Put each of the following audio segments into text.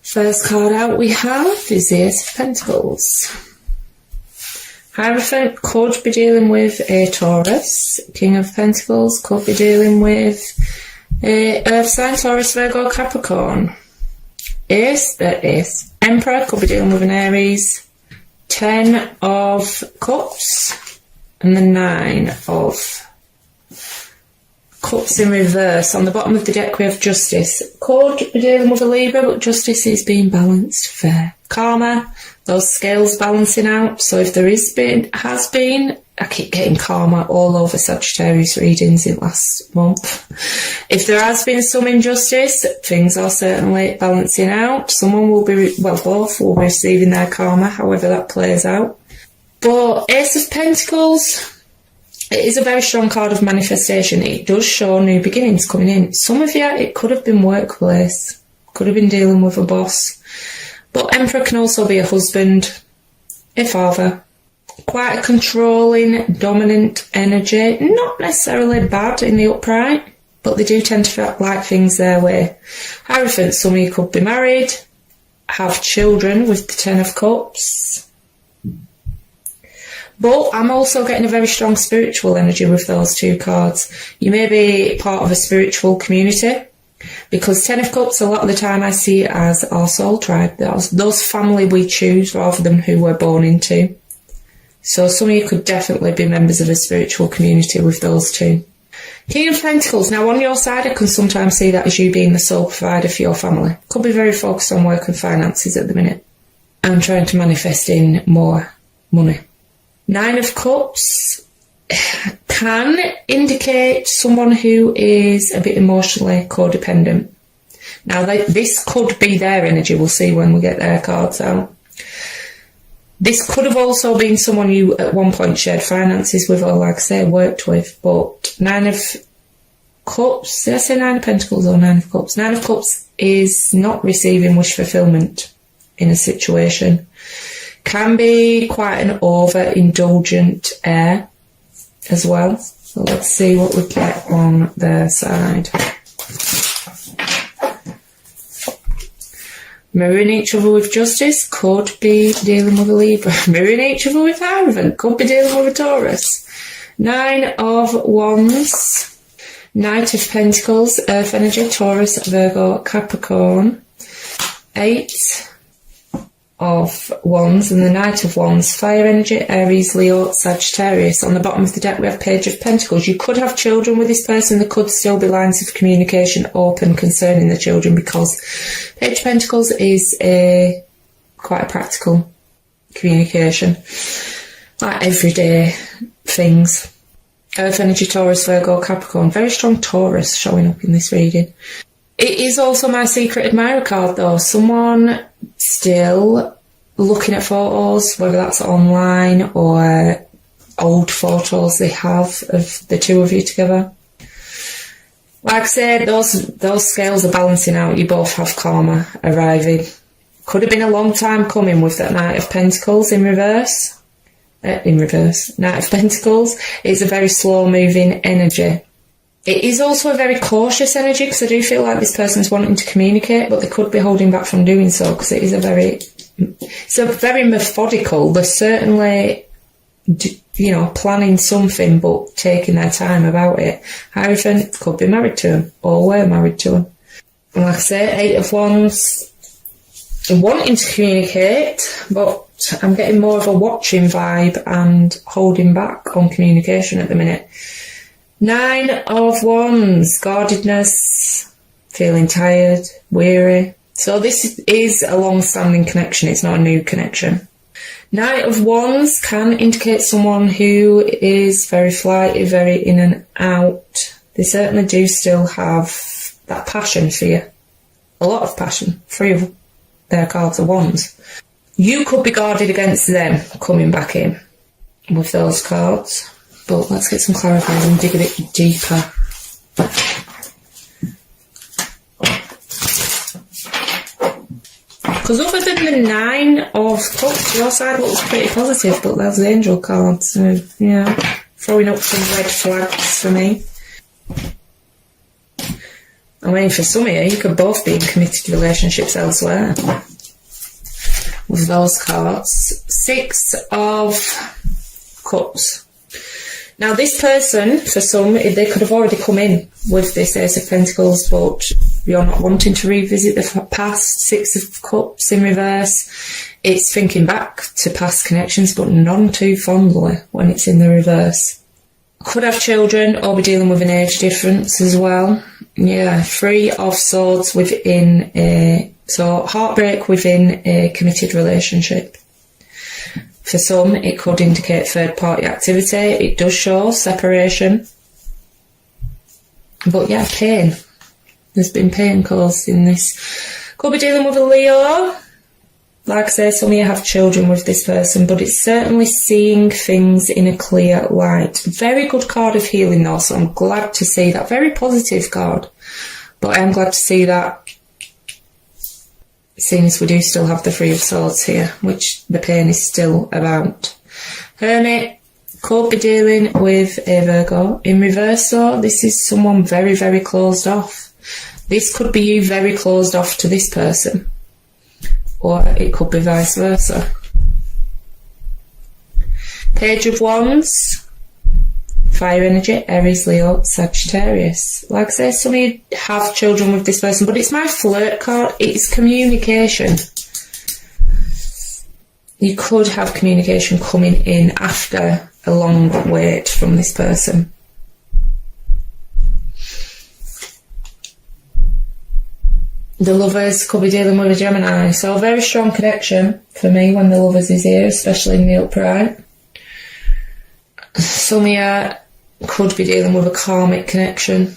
First card out we have is the Ace of Pentacles. Hierophant could be dealing with a Taurus. King of Pentacles could be dealing with a Earth sign, Taurus, Virgo, Capricorn. Emperor could be dealing with an Aries. 10 of Cups and the 9 of Cups in reverse. On the bottom of the deck we have Justice. Could be dealing with a Libra, but Justice is being balanced, fair. Karma, those scales balancing out. So if there has been, I keep getting karma all over Sagittarius readings in last month. If there has been some injustice, things are certainly balancing out. Someone will be, both will be receiving their karma, however that plays out. But Ace of Pentacles, it is a very strong card of manifestation. It does show new beginnings coming in. Some of you, it could have been workplace, could have been dealing with a boss. But Emperor can also be a husband, a father. Quite a controlling, dominant energy. Not necessarily bad in the upright, but they do tend to like things their way. Hierophant, some of you could be married, have children with the 10 of Cups. But I'm also getting a very strong spiritual energy with those two cards. You may be part of a spiritual community, because 10 of Cups, a lot of the time I see it as our soul tribe. Those family we choose rather than who we're born into. So some of you could definitely be members of a spiritual community with those two. King of Pentacles. Now on your side, I can sometimes see that as you being the sole provider for your family. Could be very focused on work and finances at the minute. And trying to manifest in more money. 9 of Cups can indicate someone who is a bit emotionally codependent. Now this could be their energy. We'll see when we get their cards out. This could have also been someone you at one point shared finances with, or like I say, worked with. But 9 of Cups, did I say 9 of Pentacles or 9 of Cups? 9 of Cups is not receiving wish fulfillment in a situation. Can be quite an over-indulgent air as well. So let's see what we get on their side. Mirroring each other with Justice, could be dealing with a Libra. Mirroring each other with Hierophant, could be dealing with a Taurus. 9 of Wands, Knight of Pentacles, Earth energy, Taurus, Virgo, Capricorn. 8 of Wands and the Knight of Wands, fire energy, Aries, Leo, Sagittarius. On the bottom of the deck we have Page of Pentacles. You could have children with this person. There could still be lines of communication open concerning the children, because Page of Pentacles is quite a practical communication, like everyday things. Earth energy, Taurus, Virgo, Capricorn. Very strong Taurus showing up in this reading. It is also my secret admirer card though. Someone still looking at photos, whether that's online or old photos they have of the two of you together. Like I said, those scales are balancing out. You both have karma arriving. Could have been a long time coming with that Knight of Pentacles in reverse. Knight of Pentacles is a very slow moving energy. It is also a very cautious energy, because I do feel like this person's wanting to communicate, but they could be holding back from doing so, because it is a very methodical. They're certainly, planning something, but taking their time about it. Hierophant could be married to him, or were married to him. And like I say, 8 of Wands, wanting to communicate, but I'm getting more of a watching vibe and holding back on communication at the minute. 9 of Wands, guardedness, feeling tired, weary. So this is a long-standing connection, it's not a new connection. Knight of Wands can indicate someone who is very flighty, very in and out. They certainly do still have that passion for you. A lot of passion. 3 of their cards are Wands. You could be guarded against them coming back in with those cards. But let's get some clarifying and dig a bit deeper. Because other than the 9 of Cups, your side looks pretty positive, but there's the Angel card, so yeah, throwing up some red flags for me. I mean, for some of you could both be in committed relationships elsewhere with those cards. 6 of Cups. Now, this person, for some, they could have already come in with this Ace of Pentacles, but you're not wanting to revisit the past. 6 of Cups in reverse. It's thinking back to past connections, but none too fondly when it's in the reverse. Could have children or be dealing with an age difference as well. Yeah, 3 of Swords within so heartbreak within a committed relationship. For some, it could indicate third-party activity. It does show separation. But yeah, pain. There's been pain caused in this. Could be dealing with a Leo. Like I say, some of you have children with this person, but it's certainly seeing things in a clear light. Very good card of healing though, so I'm glad to see that. Very positive card. But I am glad to see that, seeing as we do still have the 3 of Swords here, which the pain is still about. Hermit could be dealing with a Virgo. In reverse though, this is someone very, very closed off. This could be you very closed off to this person. Or it could be vice versa. Page of Wands. Fire energy, Aries, Leo, Sagittarius. Like I say, some of you have children with this person, but it's my flirt card. It's communication. You could have communication coming in after a long wait from this person. The Lovers could be dealing with a Gemini. So a very strong connection for me when the Lovers is here, especially in the upright. Some of you could be dealing with a karmic connection,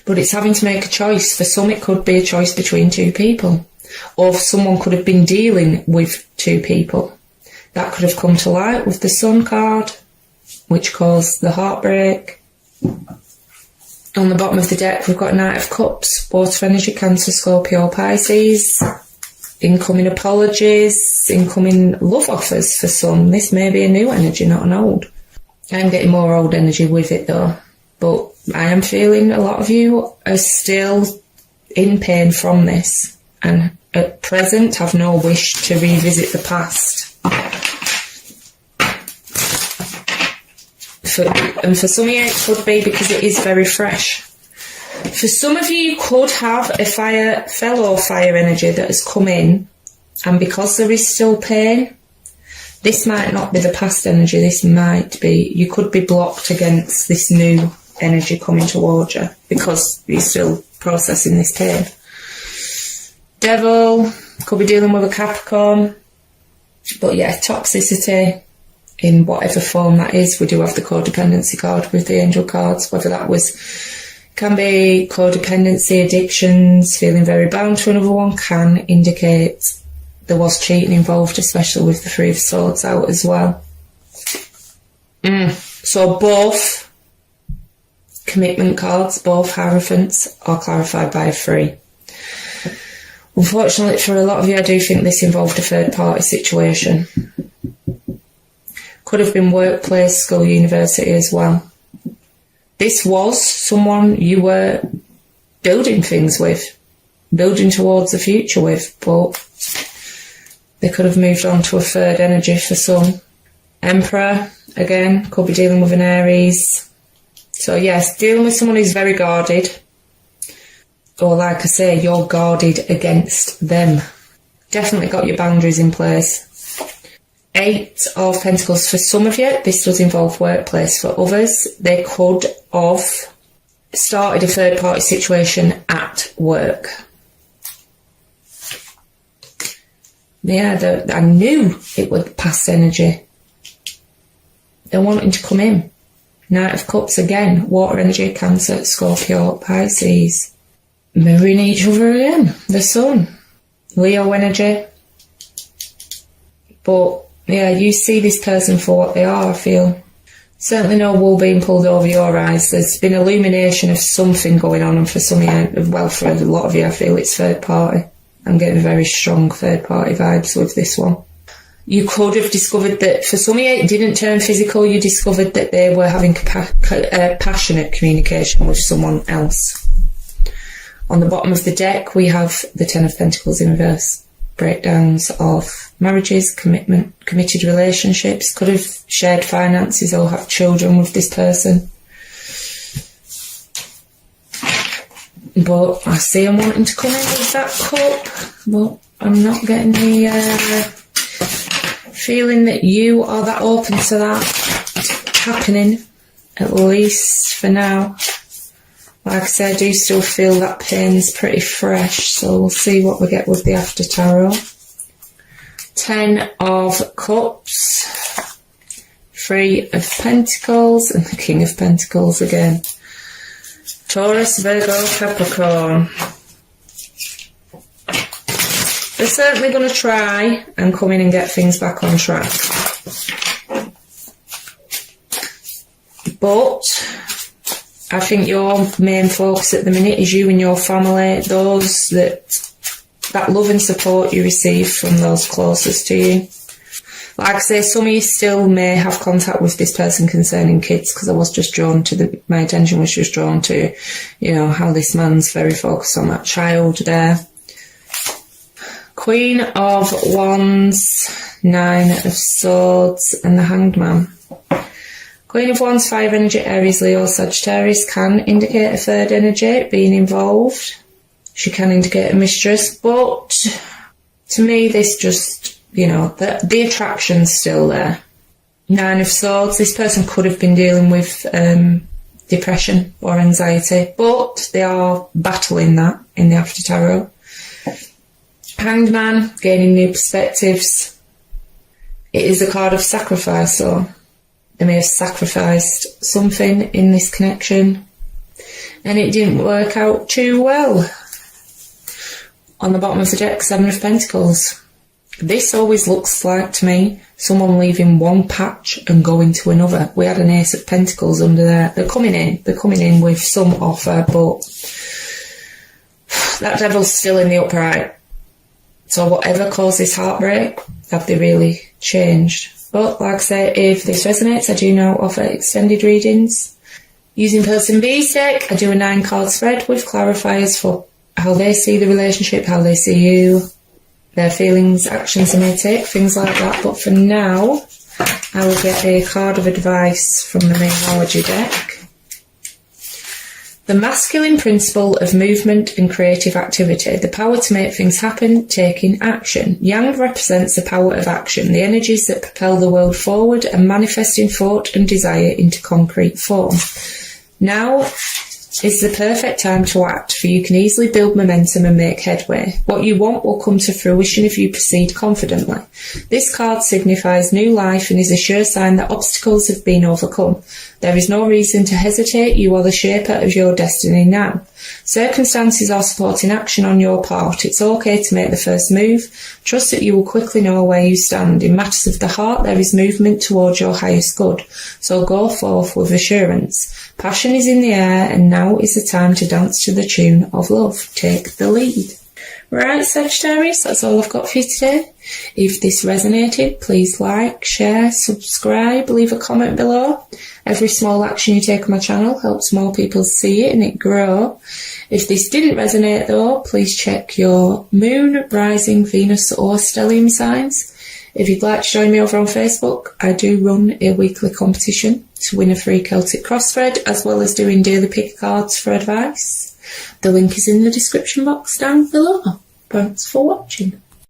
but it's having to make a choice. For some, it could be a choice between 2 people, or someone could have been dealing with 2 people. That could have come to light with the Sun card, which caused the heartbreak. On the bottom of the deck, we've got Knight of Cups, Water energy, Cancer, Scorpio, Pisces. Incoming apologies, incoming love offers for some. This may be a new energy, not an old. I'm getting more old energy with it though, but I am feeling a lot of you are still in pain from this, and at present have no wish to revisit the past. And for some of you it could be because it is very fresh. For some of you could have a fellow fire energy that has come in, and because there is still pain, this might not be the past energy, this might be, you could be blocked against this new energy coming towards you because you're still processing this pain. Devil, could be dealing with a Capricorn. But yeah, toxicity in whatever form that is. We do have the codependency card with the angel cards, whether that can be codependency, addictions, feeling very bound to another one, can indicate there was cheating involved, especially with the 3 of Swords out as well. So both commitment cards, both Hierophants, are clarified by a 3. Unfortunately for a lot of you, I do think this involved a third party situation. Could have been workplace, school, university as well. This was someone you were building things with, building towards the future with, but they could have moved on to a third energy for some. Emperor, again, could be dealing with an Aries. So yes, dealing with someone who's very guarded. Or like I say, you're guarded against them. Definitely got your boundaries in place. 8 of Pentacles for some of you. This does involve workplace. For others, they could have started a third party situation at work. Yeah, I knew it was past energy. They're wanting to come in. Knight of Cups again. Water energy, Cancer, Scorpio, Pisces. Mirroring each other again. The Sun. Leo energy. But yeah, you see this person for what they are, I feel. Certainly no wool being pulled over your eyes. There's been illumination of something going on, and for some of you, well, for a lot of you, I feel it's third party. I'm getting very strong third party vibes with this one. You could have discovered that for some of you it didn't turn physical. You discovered that they were having passionate communication with someone else. On the bottom of the deck, we have the Ten of Pentacles in reverse. Breakdowns of marriages, committed relationships, could have shared finances or have children with this person. But I see I'm wanting to come in with that cup, but I'm not getting the feeling that you are that open to that happening, at least for now. Like I said, I do still feel that pain's pretty fresh, so we'll see what we get with the after tarot. 10 of Cups, 3 of Pentacles, and the King of Pentacles again. Taurus, Virgo, Capricorn. They're certainly going to try and come in and get things back on track. But I think your main focus at the minute is you and your family, those that love and support you receive from those closest to you. Like I say, some of you still may have contact with this person concerning kids, because I was just drawn to my attention was just drawn to, you know, how this man's very focused on that child there. Queen of Wands, 9 of Swords, and the Hanged Man. Queen of Wands, 5 energy, Aries, Leo, Sagittarius, can indicate a third energy being involved. She can indicate a mistress, but to me this just, you know, the attraction's still there. 9 of Swords, this person could have been dealing with depression or anxiety, but they are battling that in the after tarot. Hanged Man, gaining new perspectives. It is a card of sacrifice, so they may have sacrificed something in this connection and it didn't work out too well. On the bottom of the deck, 7 of Pentacles. This always looks like, to me, someone leaving one patch and going to another. We had an Ace of Pentacles under there. They're coming in with some offer, but that Devil's still in the upright. So whatever caused this heartbreak, have they really changed? But like I say, if this resonates, I do now offer extended readings. Using Person B's deck, I do a 9-card spread with clarifiers for how they see the relationship, how they see you, their feelings, actions they may take, things like that. But for now, I will get a card of advice from the Numerology deck. The masculine principle of movement and creative activity, the power to make things happen, taking action. Yang represents the power of action, the energies that propel the world forward and manifesting thought and desire into concrete form. Now is the perfect time to act, for you can easily build momentum and make headway. What you want will come to fruition if you proceed confidently. This card signifies new life and is a sure sign that obstacles have been overcome. There is no reason to hesitate. You are the shaper of your destiny now. Circumstances are supporting action on your part. It's okay to make the first move. Trust that you will quickly know where you stand. In matters of the heart, there is movement towards your highest good. So go forth with assurance. Passion is in the air, and now is the time to dance to the tune of love. Take the lead. Right, Sagittarius, that's all I've got for you today. If this resonated, please like, share, subscribe, leave a comment below. Every small action you take on my channel helps more people see it and it grow. If this didn't resonate though, please check your moon, rising, Venus or stellium signs. If you'd like to join me over on Facebook, I do run a weekly competition to win a free Celtic cross thread, as well as doing daily pick cards for advice. The link is in the description box down below. Thanks for watching.